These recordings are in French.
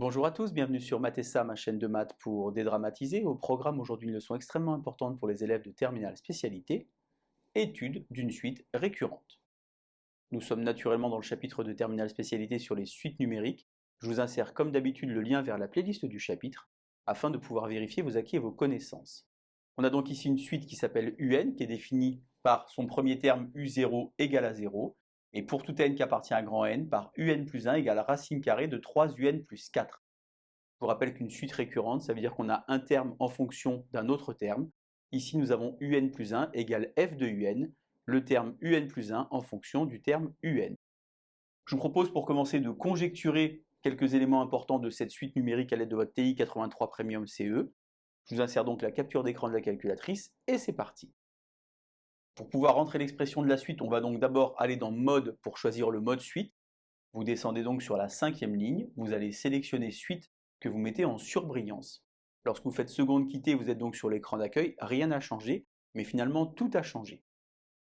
Bonjour à tous, bienvenue sur Mathessa, ma chaîne de maths pour dédramatiser. Au programme aujourd'hui une leçon extrêmement importante pour les élèves de terminale spécialité, étude d'une suite récurrente. Nous sommes naturellement dans le chapitre de terminale spécialité sur les suites numériques. Je vous insère comme d'habitude le lien vers la playlist du chapitre afin de pouvoir vérifier vos acquis et vos connaissances. On a donc ici une suite qui s'appelle UN qui est définie par son premier terme U0 égale à 0 et pour tout n qui appartient à grand N par UN plus 1 égale racine carrée de 3UN plus 4. Je vous rappelle qu'une suite récurrente, ça veut dire qu'on a un terme en fonction d'un autre terme. Ici, nous avons UN plus 1 égale f de UN, le terme UN plus 1 en fonction du terme UN. Je vous propose pour commencer de conjecturer quelques éléments importants de cette suite numérique à l'aide de votre TI 83 Premium CE. Je vous insère donc la capture d'écran de la calculatrice et c'est parti. Pour pouvoir rentrer l'expression de la suite, on va donc d'abord aller dans Mode pour choisir le mode suite. Vous descendez donc sur la 5e ligne, vous allez sélectionner Suite que vous mettez en surbrillance. Lorsque vous faites seconde quitter, vous êtes donc sur l'écran d'accueil, rien n'a changé, mais finalement tout a changé.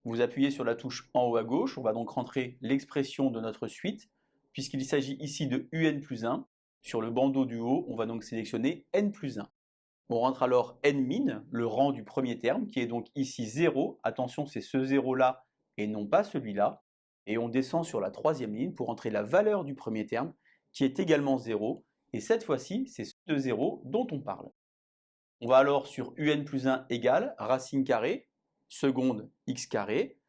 Vous appuyez sur la touche en haut à gauche, on va donc rentrer l'expression de notre suite, puisqu'il s'agit ici de UN plus 1. Sur le bandeau du haut, on va donc sélectionner N plus 1. On rentre alors N-min, le rang du premier terme, qui est donc ici 0. Attention, c'est ce 0-là et non pas celui-là. Et on descend sur la 3e ligne pour entrer la valeur du premier terme, qui est également 0. Et cette fois-ci, c'est ce 0 dont on parle. On va alors sur UN plus 1 égale racine carrée, seconde x carré,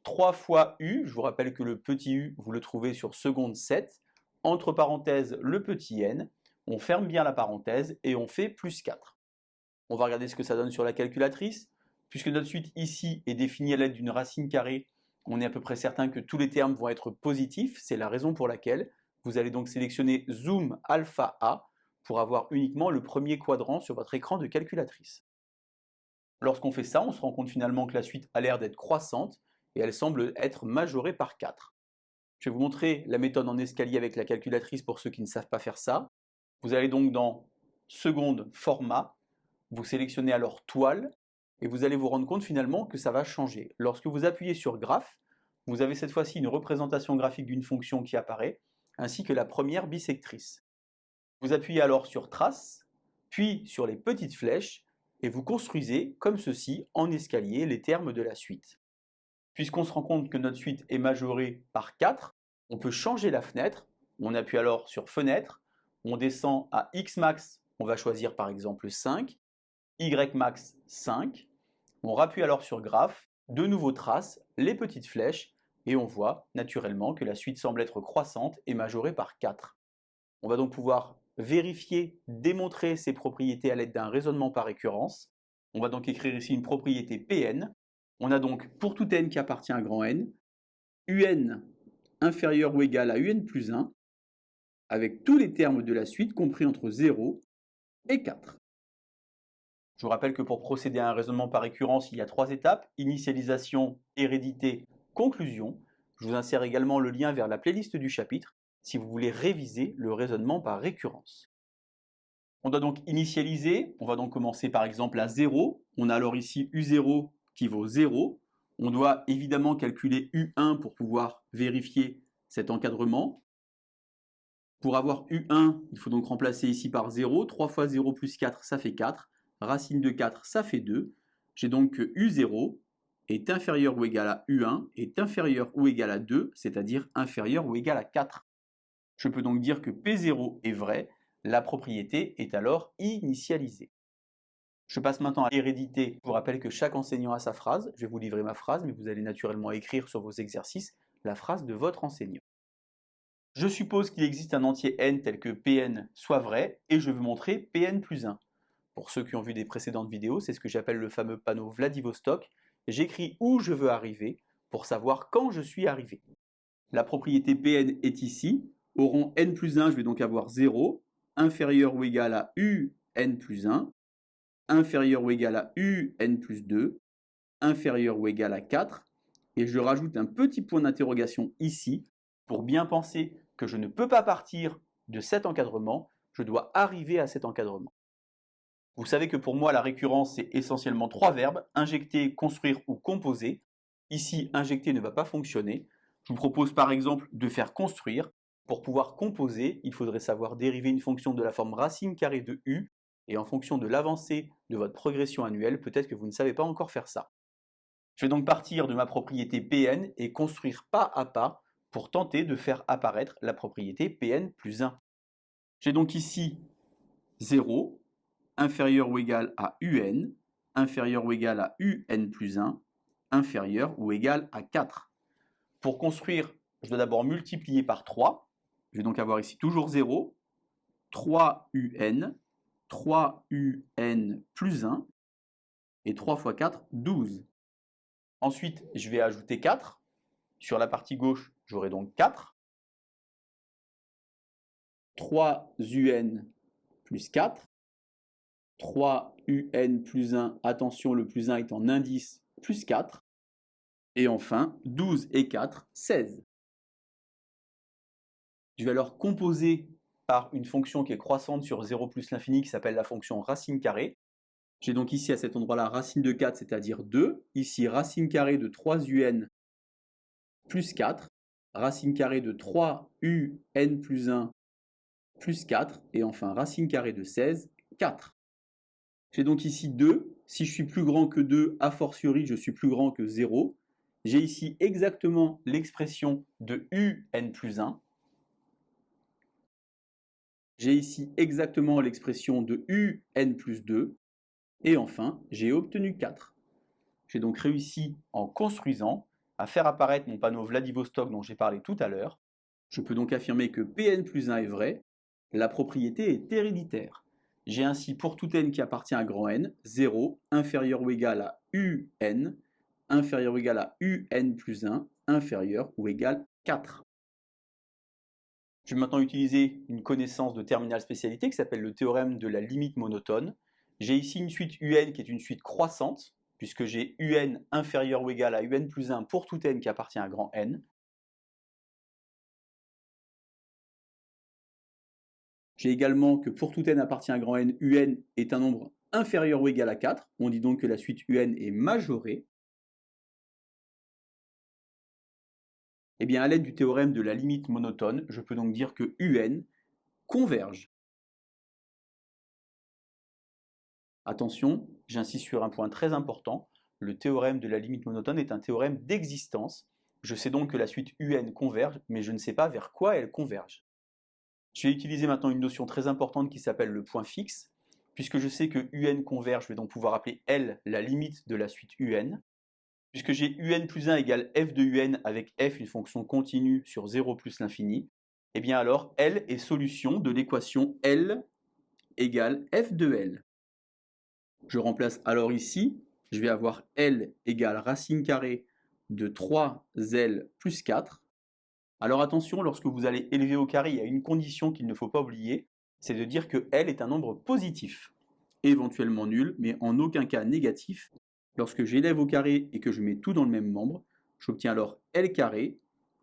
3 fois u, je vous rappelle que le petit u, vous le trouvez sur seconde 7, entre parenthèses le petit n, on ferme bien la parenthèse et on fait plus 4. On va regarder ce que ça donne sur la calculatrice. Puisque notre suite ici est définie à l'aide d'une racine carrée, on est à peu près certain que tous les termes vont être positifs. C'est la raison pour laquelle vous allez donc sélectionner Zoom Alpha A pour avoir uniquement le premier quadrant sur votre écran de calculatrice. Lorsqu'on fait ça, on se rend compte finalement que la suite a l'air d'être croissante et elle semble être majorée par 4. Je vais vous montrer la méthode en escalier avec la calculatrice pour ceux qui ne savent pas faire ça. Vous allez donc dans Seconde Format, vous sélectionnez alors Toile et vous allez vous rendre compte finalement que ça va changer. Lorsque vous appuyez sur Graphe, vous avez cette fois-ci une représentation graphique d'une fonction qui apparaît, ainsi que la première bisectrice. Vous appuyez alors sur Trace, puis sur les petites flèches, et vous construisez, comme ceci, en escalier, les termes de la suite. Puisqu'on se rend compte que notre suite est majorée par 4, on peut changer la fenêtre. On appuie alors sur Fenêtre, on descend à X max, on va choisir par exemple 5, Y max 5, on rappuie alors sur Graphe, de nouveau Trace, les petites flèches, et on voit naturellement que la suite semble être croissante et majorée par 4. On va donc pouvoir vérifier, démontrer ces propriétés à l'aide d'un raisonnement par récurrence. On va donc écrire ici une propriété Pn. On a donc pour tout n qui appartient à grand N, Un inférieur ou égal à Un plus 1, avec tous les termes de la suite compris entre 0 et 4. Je vous rappelle que pour procéder à un raisonnement par récurrence, il y a 3 étapes, initialisation, hérédité, conclusion. Je vous insère également le lien vers la playlist du chapitre si vous voulez réviser le raisonnement par récurrence. On doit donc initialiser, on va donc commencer par exemple à 0. On a alors ici U0 qui vaut 0. On doit évidemment calculer U1 pour pouvoir vérifier cet encadrement. Pour avoir U1, il faut donc remplacer ici par 0. 3 fois 0 plus 4, ça fait 4. Racine de 4, ça fait 2. J'ai donc que U0 est inférieur ou égal à U1 est inférieur ou égal à 2, c'est-à-dire inférieur ou égal à 4. Je peux donc dire que P0 est vrai, la propriété est alors initialisée. Je passe maintenant à l'hérédité. Je vous rappelle que chaque enseignant a sa phrase. Je vais vous livrer ma phrase, mais vous allez naturellement écrire sur vos exercices la phrase de votre enseignant. Je suppose qu'il existe un entier n tel que Pn soit vrai, et je veux montrer Pn plus 1. Pour ceux qui ont vu des précédentes vidéos, c'est ce que j'appelle le fameux panneau Vladivostok. J'écris où je veux arriver pour savoir quand je suis arrivé. La propriété Pn est ici. Au rang n plus 1, je vais donc avoir 0, inférieur ou égal à Un plus 1, inférieur ou égal à Un plus 2, inférieur ou égal à 4, et je rajoute un petit point d'interrogation ici pour bien penser que je ne peux pas partir de cet encadrement, je dois arriver à cet encadrement. Vous savez que pour moi, la récurrence, c'est essentiellement 3 verbes, injecter, construire ou composer. Ici, injecter ne va pas fonctionner. Je vous propose par exemple de faire construire. Pour pouvoir composer, il faudrait savoir dériver une fonction de la forme racine carrée de u, et en fonction de l'avancée de votre progression annuelle, peut-être que vous ne savez pas encore faire ça. Je vais donc partir de ma propriété Pn et construire pas à pas pour tenter de faire apparaître la propriété Pn plus 1. J'ai donc ici 0, inférieur ou égal à un, inférieur ou égal à un plus 1, inférieur ou égal à 4. Pour construire, je dois d'abord multiplier par 3. Je vais donc avoir ici toujours 0, 3un, 3un plus 1, et 3 fois 4, 12. Ensuite, je vais ajouter 4. Sur la partie gauche, j'aurai donc 4. 3un plus 4. 3un plus 1, attention, le plus 1 est en indice, plus 4. Et enfin, 12 et 4, 16. Je vais alors composer par une fonction qui est croissante sur 0 plus l'infini, qui s'appelle la fonction racine carrée. J'ai donc ici à cet endroit-là racine de 4, c'est-à-dire 2. Ici, racine carrée de 3un plus 4. Racine carrée de 3un plus 1 plus 4. Et enfin, racine carrée de 16, 4. J'ai donc ici 2. Si je suis plus grand que 2, a fortiori, je suis plus grand que 0. J'ai ici exactement l'expression de un plus 1. J'ai ici exactement l'expression de un plus 2. Et enfin, j'ai obtenu 4. J'ai donc réussi, en construisant, à faire apparaître mon panneau Vladivostok dont j'ai parlé tout à l'heure. Je peux donc affirmer que Pn plus 1 est vrai. La propriété est héréditaire. J'ai ainsi pour tout n qui appartient à grand N, 0, inférieur ou égal à un, inférieur ou égal à un plus 1, inférieur ou égal à 4. Je vais maintenant utiliser une connaissance de terminale spécialité qui s'appelle le théorème de la limite monotone. J'ai ici une suite un qui est une suite croissante, puisque j'ai un inférieur ou égal à un plus 1 pour tout n qui appartient à grand N. J'ai également que pour tout n appartient à grand N, un est un nombre inférieur ou égal à 4. On dit donc que la suite un est majorée. Et bien à l'aide du théorème de la limite monotone, je peux donc dire que un converge. Attention, j'insiste sur un point très important, le théorème de la limite monotone est un théorème d'existence. Je sais donc que la suite un converge, mais je ne sais pas vers quoi elle converge. Je vais utiliser maintenant une notion très importante qui s'appelle le point fixe. Puisque je sais que un converge, je vais donc pouvoir appeler L la limite de la suite un. Puisque j'ai un plus 1 égale f de un avec f une fonction continue sur 0 plus l'infini, et bien alors L est solution de l'équation L égale f de L. Je remplace alors ici, je vais avoir L égale racine carrée de 3L plus 4. Alors attention, lorsque vous allez élever au carré, il y a une condition qu'il ne faut pas oublier, c'est de dire que L est un nombre positif, éventuellement nul, mais en aucun cas négatif. Lorsque j'élève au carré et que je mets tout dans le même membre, j'obtiens alors L carré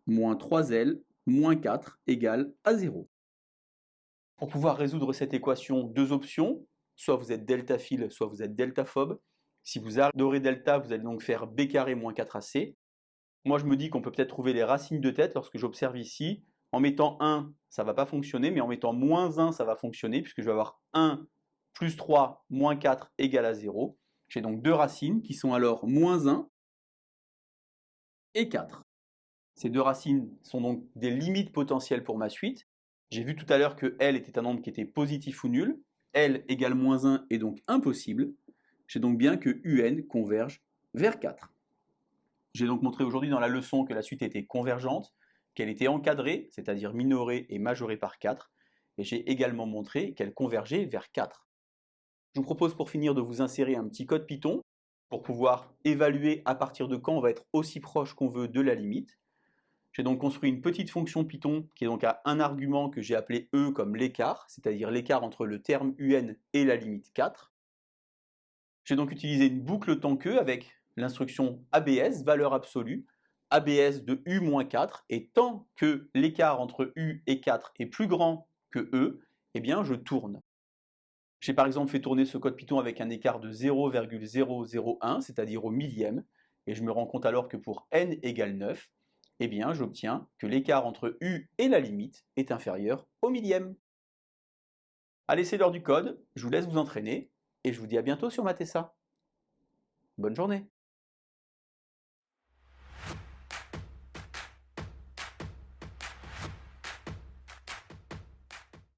moins 3L moins 4 égale à 0. Pour pouvoir résoudre cette équation, deux options, soit vous êtes deltaphile, soit vous êtes deltaphobe. Si vous adorez delta, vous allez donc faire b carré moins 4ac. Moi, je me dis qu'on peut peut-être trouver les racines de tête lorsque j'observe ici. En mettant 1, ça ne va pas fonctionner, mais en mettant moins 1, ça va fonctionner, puisque je vais avoir 1 plus 3 moins 4 égale à 0. J'ai donc deux racines qui sont alors moins 1 et 4. Ces deux racines sont donc des limites potentielles pour ma suite. J'ai vu tout à l'heure que L était un nombre qui était positif ou nul. L égale moins 1 est donc impossible. J'ai donc bien que un converge vers 4. J'ai donc montré aujourd'hui dans la leçon que la suite était convergente, qu'elle était encadrée, c'est-à-dire minorée et majorée par 4, et j'ai également montré qu'elle convergeait vers 4. Je vous propose pour finir de vous insérer un petit code Python pour pouvoir évaluer à partir de quand on va être aussi proche qu'on veut de la limite. J'ai donc construit une petite fonction Python qui est donc à un argument que j'ai appelé E comme l'écart, c'est-à-dire l'écart entre le terme un et la limite 4. J'ai donc utilisé une boucle tant que avec l'instruction ABS, valeur absolue, ABS de U-4, et tant que l'écart entre U et 4 est plus grand que E, eh bien je tourne. J'ai par exemple fait tourner ce code Python avec un écart de 0,001, c'est-à-dire au millième, et je me rends compte alors que pour n égale 9, eh bien j'obtiens que l'écart entre U et la limite est inférieur au millième. Allez, c'est l'heure du code, je vous laisse vous entraîner, et je vous dis à bientôt sur Mathessa. Bonne journée.